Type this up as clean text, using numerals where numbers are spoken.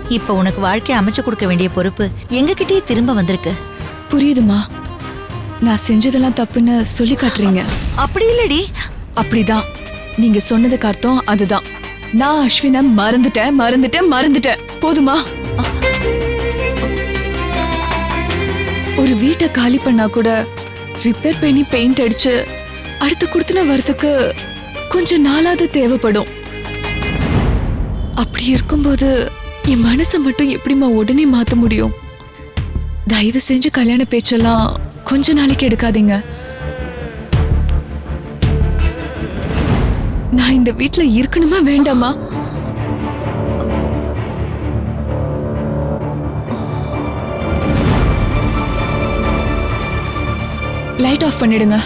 இப்ப உனக்கு வாழ்க்கை அமைச்சு கொடுக்க வேண்டிய பொறுப்பு எங்ககிட்டயே திரும்ப வந்திருக்கு. புரியுதுமா, நான் செஞ்சதெல்லாம் தப்புன்னு சொல்லி காட்டுறீங்க. அப்படி இல்லடி. அப்படிதான், நீங்க சொன்னதுக்கு அர்த்தம் அதுதான். நான் அஸ்வினை மறந்துட்டேன். போதுமா? ஒரு வீட்டை காலி பண்ணா கூட ரிப்பேர் பண்ணி பெயிண்ட் அடிச்சு அடுத்து குடுத்துன வரதுக்கு கொஞ்சம் நாளாவது தேவைப்படும். அப்படி இருக்கும்போது என் மனசை மட்டும் எப்படிமா உடனே மாத்த முடியும்? தயவு செஞ்சு கல்யாண பேச்செல்லாம் கொஞ்ச நாளைக்கு எடுக்காதீங்க. நான் இந்த வீட்ல இருக்கணுமா வேண்டாமா? லைட் ஆஃப் பண்ணிடுங்க.